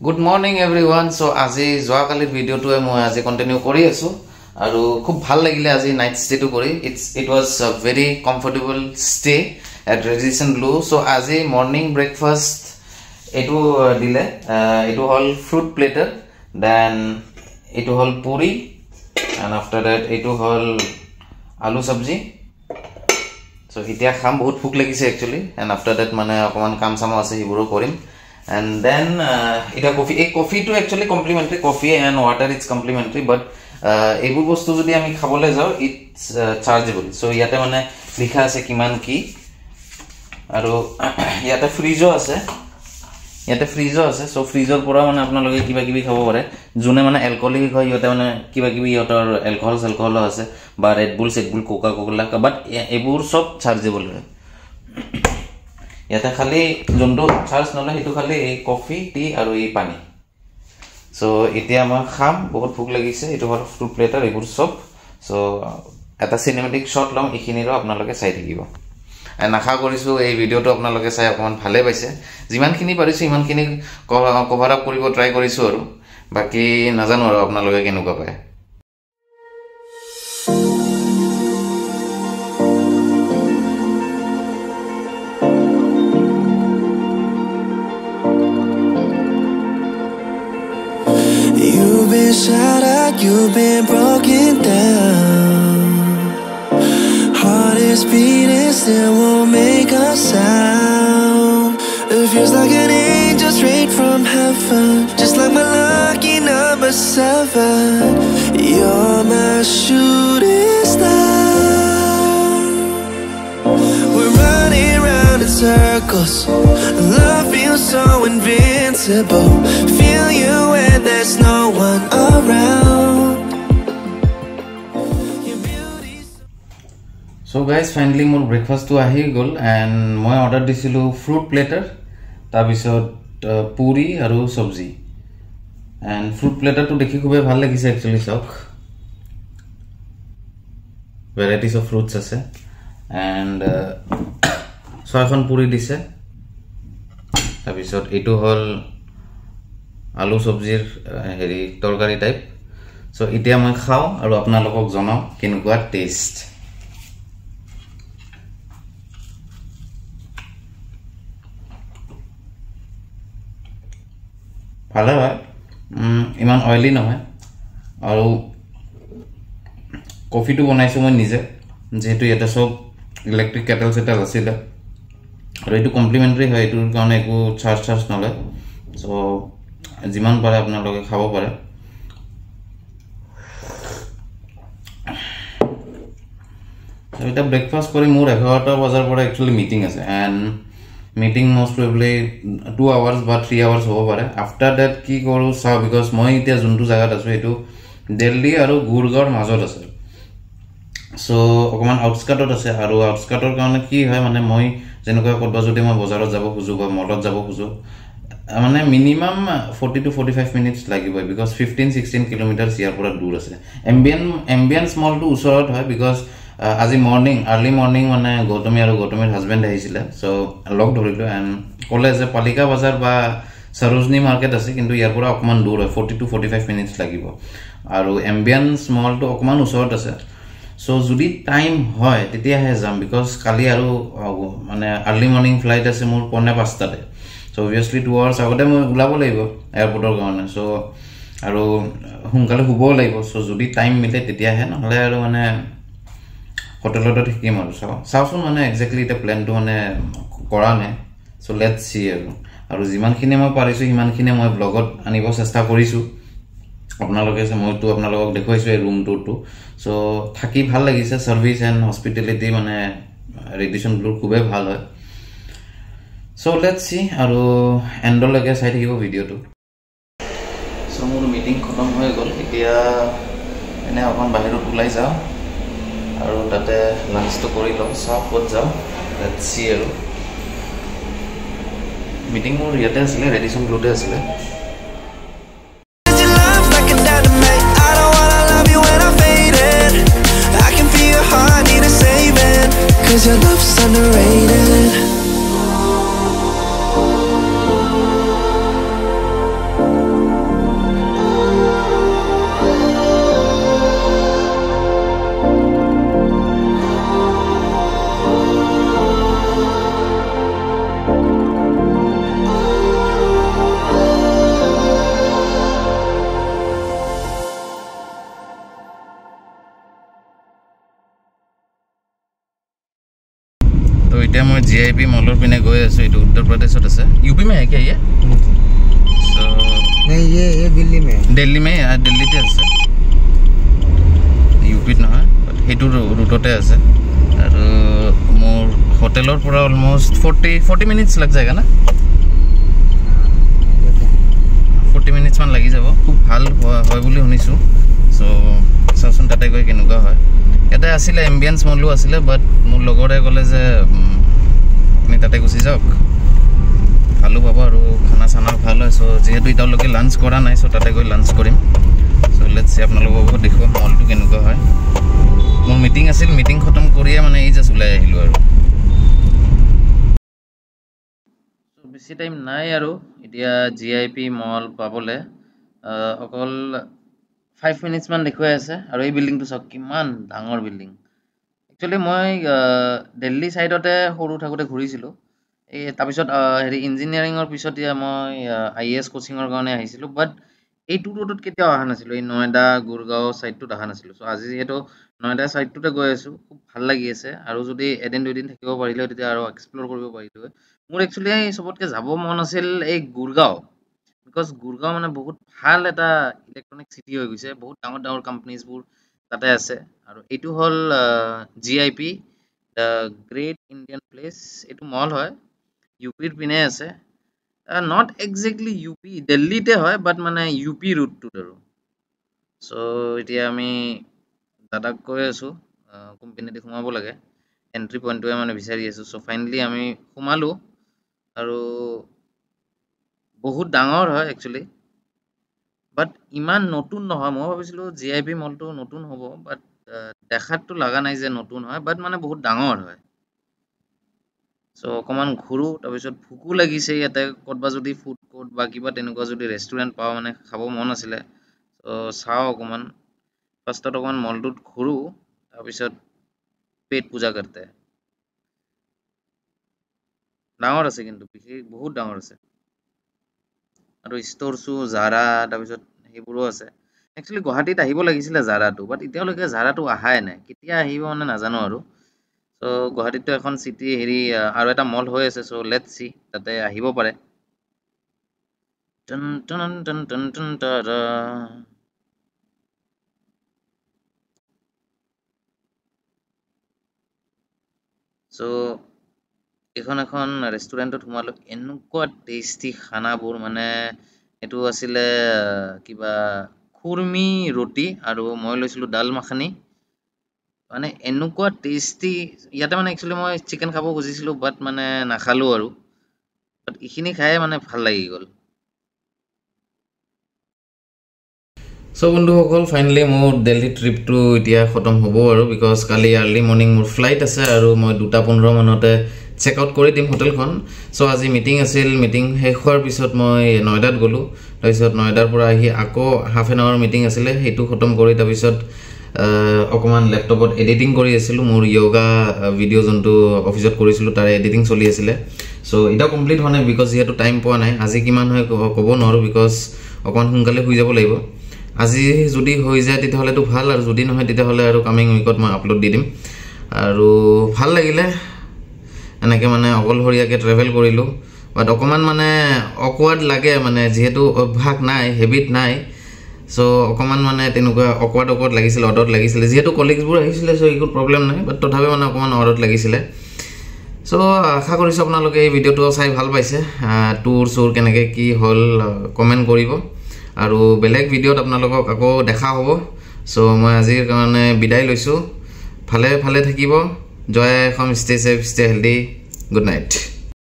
Good morning everyone. So আজি যোৱা কালিৰ ভিডিওটোৱে মই আজি কন্টিনিউ কৰি আছো আৰু খুব ভাল লাগিলে আজি নাইট ষ্টে টু কৰি it was a very comfortable stay at Radisson Blu. So আজি মর্নিং ব্রেকফাস্ট এটো দিলে এটো হল ফ্রুট প্লেটার, দেন এটো হল পুরি, and after that এটো হল আলু সবজি. So ইতিয়া খাম, বহুত ভুক লাগিছে actually, and after that মানে অকমান কাম সাম আছে হিবুৰো কৰিম. And then ita coffee to actually complimentary, coffee and water it's complimentary, but ebu bostu jodi ami khabole jao it's chargeable. So yate mane likha ase kiman ki aru yate freezer ase, so freezer pura mane apnaloge kiba kibi khabo pare june mane alcoholic hoy yote mane kiba kibi yotor alcohol ase ba Red Bull Coca Cola, but ebur sob chargeable hoy. ইয়াতে খালি যোনটো charge নলে হেতু খালি এই coffee T আৰু এই পানী. সো এতিয়া মই খাম, বহুত ভুক লাগিছে. এটো হল ফ্রুট প্লেটার এবোৰ সব. সো এটা সিনেমেটিক শট লম, এখিনিৰো আপোনালোকে চাই থাকিব. আশা কৰিছো এই ভিডিওটো আপোনালোকে চাই অকমান ভালে পাইছে. যিমানখিনি পাৰিছো ইমানখিনি কভাৰ আপ কৰিব ট্ৰাই কৰিছো আৰু বাকি নাজানো আৰু আপোনালোকে কেনেকুৱা পায়. You've been shattered, you've been broken down. Heart is beating, still won't make a sound. It feels like an angel straight from heaven, just like my lucky number 7. You're my shooting star. We're running round in circles, love feels so invincible. Feel you when there's no one around. So guys, finally more breakfast to ahi gol, and moi order disilu fruit platter, tar bisot puri aru sabji. And fruit platter to dekhi khube bhal lagise actually. Sok varieties of fruits ase, and soykhon puri dise, tar bisot etu hol আলু সবজিৰ হেৰি তৰকাৰী type. So এতিয়া মই খাও আৰু আপোনালোকক জনাও কেনেকুৱা টেষ্ট. ভালে হয়, ইমান অইলি নহয়. আৰু কফিটো বনাইছো মই নিজে, যেহেতু ইয়াতে সব ইলেক্ট্ৰিক কেটেল সেটেল আছিল আৰু এইটো কমপ্লিমেন্টাৰী হয়, এইটোৰ কাৰণে একো চাৰ্জ নলয়. সো যিমান পাৰে আপোনালোকে খাব পাৰে. এটা ব্ৰেকফাস্ট কৰি মোৰ 11টা বজাৰ পৰা একচুয়ালি মিটিং আছে, এন্ড মিটিং মোস্ট প্ৰবলি 2 আৱাৰ্স বা 3 আৱাৰ্স হ'ব পাৰে. আফটাৰ দ্যাট কি কৰো চাও, বিকজ মই এতিয়া যোনটো জায়গাত আছো এটো দিল্লী আৰু গুৰগাঁৱৰ মাজত আছে. সো অকমান আউটস্কাৰ্টত আছে, আৰু আউটস্কাৰ্টৰ কাৰণে কি হয় মানে মই যেনেকুৱা কৰবা যদি মই বজাৰত যাব খুজো বা মলত যাব খুজো মানে মিনিমাম 40 to 45 মিনিটস লাগিব, বিকজ 15-16 কিলোমিটাৰ ইয়াৰ পৰা দূৰ আছে. এম্বিয়েন্স মলটো ওচৰত হয়, বিকজ আজি আৰ্লি মৰ্নিং মানে গৌতমী আৰু গৌতমীৰ হাজবেণ্ড আহিছিলে. সো লগ ধৰিলো এণ্ড ক'লে যে পালিকা বজাৰ বা সৰোজনী মাৰ্কেট আছে, কিন্তু ইয়াৰ পৰা অকমান দূৰ হয়, 40 to 45 মিনিটস লাগিব, আৰু এম্বিয়েন্স মলটো অকমান ওচৰত আছে. সো যদি টাইম হয় তেতিয়াহে যাম, বিকজ কালি আৰু মানে আৰ্লি মৰ্নিং ফ্লাইট আছে মোৰ 4:45. So obviously 2 hours আগতে মই উলাব লাগিব এয়াৰপৰ্টৰ কাৰণে. সো আৰু হুনকালে হুব লাগিব. সো যদি টাইম মিলে তেতিয়াহে, নহলে আৰু মানে হোটেলতে থাকিম আৰু চাওচোন মানে এক্স্যাক্টলি এটা প্ল্যানটো মানে কৰা নাই. সো লেটস সি আৰু যিমানখিনি মই পাৰিছো সিমানখিনি মই ব্লগত আনিব চেষ্টা কৰিছো. আপোনালোকে মইতো আপোনালোকক দেখুৱাইছো এই ৰুম টুৰটো. সো থাকি ভাল লাগিছে, সাৰ্ভিস এন্ড হসপিটালিটি মানে ৰেডিসন ব্লুৰ খুবেই ভাল হয়. So let's see আৰু এন্ডলৈকে চাই থাকিব ভিডিওটো. সো মোৰ মিটিং খতম হৈ গ'ল, এতিয়া এনে অকণ বাহিৰত ওলাই যাওঁ আৰু তাতে লাঞ্চটো কৰি লওঁ, চাওঁ ক'ত যাওঁ. লেটস সি আৰু মিটিং মোৰ ইয়াতে আছিলে, ৰেডিসন ব্লুতে আছিলে. Cause your love's underrated. GIP mall पिने गए आसो इतो उत्तर प्रदेश আছে यूपी में है क्या ये सो नहीं ये दिल्ली में दिल्ली में दिल्ली ते আছে यूपी न है बट हेतु रूटते আছে और मोर होटलर पूरा ऑलमोस्ट 40 मिनिट्स लग जाएगा ना 40 मिनिट्स मान লাগি যাব খুব ভাল হয় বুলি শুনিছো সো সাসুন তাতে গৈ কেনেকুৱা হয় এটা আছিল এম্বিয়েন্স মলু আছিল বাট মোৰ লগৰে গলে যে আপুনি তাতে গুছি যাওক ভালো পাব আৰু খানা সানা ভাল হয় সো যেহেতু ইতালৈকে লাঞ্চ কৰা নাই সো তাতে গৈ লাঞ্চ কৰিম সো লেটস সি আপোনালোকক দেখো মলটো কেনেকুৱা হয় মোৰ মিটিং আছিল মিটিং খতম কৰিয়ে মানে এই জাস্ট উলাই আহিলো আৰু সো বেছি টাইম নাই আৰু এতিয়া GIP মল পাবলে অকল 5 মিনিটস মান দেখুৱাই আছে আৰু এই বিল্ডিংটো সক কিমান ডাঙৰ বিল্ডিং একচুয়ালি মই দিল্লী সাইডতে সৰু থাকোতে ঘুৰিছিলো এই তাৰপিছত হেৰি ইঞ্জিনিয়াৰিংৰ পিছত মই IAS কোচিংৰ কাৰণে আহিছিলো বাট এই টু ৰোডত কেতিয়া অহা নাছিলো এই নয়ডা গুৰগাঁও সাইডটো দেখা নাছিলো সো আজি যেটো নয়ডা সাইডটোতে গৈ আছো খুব ভাল লাগি আছে আৰু যদি এদিন দুই দিন থাকিব পাৰিলে তেতিয়া আৰু এক্সপ্লোৰ কৰিব পাৰিলো মোৰ একচুয়ালি সবতকে যাব মন আছিল এই গুৰগাঁও বিকজ গুৰগাঁও মানে বহুত ভাল এটা ইলেক্ট্ৰনিক সিটি হৈ গৈছে বহুত ডাঙৰ ডাঙৰ কোম্পানিজ বোৰ তাতে আছে আৰু এটো হল GIP the great Indian place এটো মল হয় यूपीৰ পিনে আছে নট এক্স্যাক্টলি यूपी দিল্লীতে হয় বাট মানে यूपी ৰুটটো আৰু সো এতিয়া আমি দাদাক কৈ আছো কোম্পানীতে সোমাব লাগে এন্ট্ৰি পইণ্টটো মানে বিচাৰি আছো সো ফাইনালি আমি সোমালো আৰু বহুত ডাঙৰ হয় একচুয়ালি বাট ইমান নতুন নহয় মই ভাবিছিলো GIP মলটো নতুন হ'ব বাট দেখাতটো লাগা নাই যে নতুন হয় বাট মানে বহুত ডাঙৰ হয় সো অকমান ঘুৰু তাৰপিছত ভুকু লাগিছে ইয়াতে কতবা যদি ফুড কোৰ্ট বা কিবা তেনেকুৱা যদি ৰেষ্টুৰেন্ট পাও মানে খাব মন আছিলে সো চাও অকমান ফাৰ্ষ্টত অকমান মলটোত ঘুৰু তাৰপিছত পেট পূজা কৰতে ডাঙৰ আছে কিন্তু বিশেষ বহুত ডাঙৰ আছে আৰু ষ্টৰছু জাৰা তাৰপিছত হেইবোৰো আছে একচুয়ালি গুৱাহাটীত আহিব লাগিছিল জাৰাটো বাট এতিয়ালৈকে জাৰাটো আহাই নাই কেতিয়া আহিব মানে নাজানো আৰু সো গুৱাহাটীটো এখন সিটি হেৰি আৰু এটা মল হৈ আছে সো লেটস সি তাতে আহিব পাৰে টন টন টন টন টন টাৰা সো এখন ৰেষ্টুৰেন্টত সোমালো এনেকুৱা টেস্টি খানাবোৰ মানে এটো আছিলে কিবা খুৰমি ৰুটি আৰু মই লৈছিলো দাল মাখনি মানে এনেকুৱা টেস্টি ইয়াতে মানে একচুয়ালি মই চিকেন খাব খুজিছিলো বাট মানে নাখালো আৰু বাট ইখিনি খাই মানে ভাল লাগি গল সো বন্ধুসকল ফাইনালি মোৰ দিল্লী ট্ৰিপটো এতিয়া খতম হ'ব আৰু বিকজ কালি আৰ্লি মৰ্নিং মোৰ ফ্লাইট আছে আৰু মই 2:15 মানতে চেক আউট কৰি দিম হোটেলখন সো আজি মিটিং আছিল মিটিং শেষ হোৱাৰ পিছত মই নয়ডাত গলো তাৰপিছত নয়ডাৰ পৰা আহি আকৌ হাফ এন আৱাৰ মিটিং আছিল হেতু খতম কৰি তাৰপিছত অকমান ল্যাপটপত এডিটিং কৰি আছিল মোৰ যোগা ভিডিও জন্তু অফিসত কৰিছিল তাৰ এডিটিং চলি আছিল সো এটা কমপ্লিট হোৱা নাই বিকজ যেটো টাইম পোৱা নাই আজি কিমান হয় ক'ব নোৱাৰো বিকজ অকমান সোনকালে হৈ যাব লাগিব আজি যদি হৈ যায় তেতিয়াহলে তো ভাল আৰু যদি নহয় তেতিয়াহলে আৰু কামিং উইকত মই আপলোড দি দিম আৰু ভাল লাগিলে এনেকে মানে অকলহৰিয়াকে ট্ৰেভেল কৰিলো বাট অকমান মানে অকৱাৰ্ড লাগে মানে যেহেতু অভ্যাস নাই হেবিট নাই সো অকমান মানে তেনুকা অকৱাৰ্ড লাগিছিল অডত লাগিছিল যেহেতু কলিগছবোৰ আহিছিল সো একো প্ৰবলেম নাই বাট তথাপি মানে অকমান অডত লাগিছিল সো আশা কৰিছো আপোনালোকে এই ভিডিওটো চাই ভাল পাইছে টুৰ সুৰ কেনেকে কি হল কমেন্ট কৰিব আৰু বেলেগ ভিডিওত আপোনালোকক আকৌ দেখা হ'ব সো মই আজিৰ কাৰণে বিদায় লৈছো ভালে থাকিব জয় এখন stay safe stay healthy good night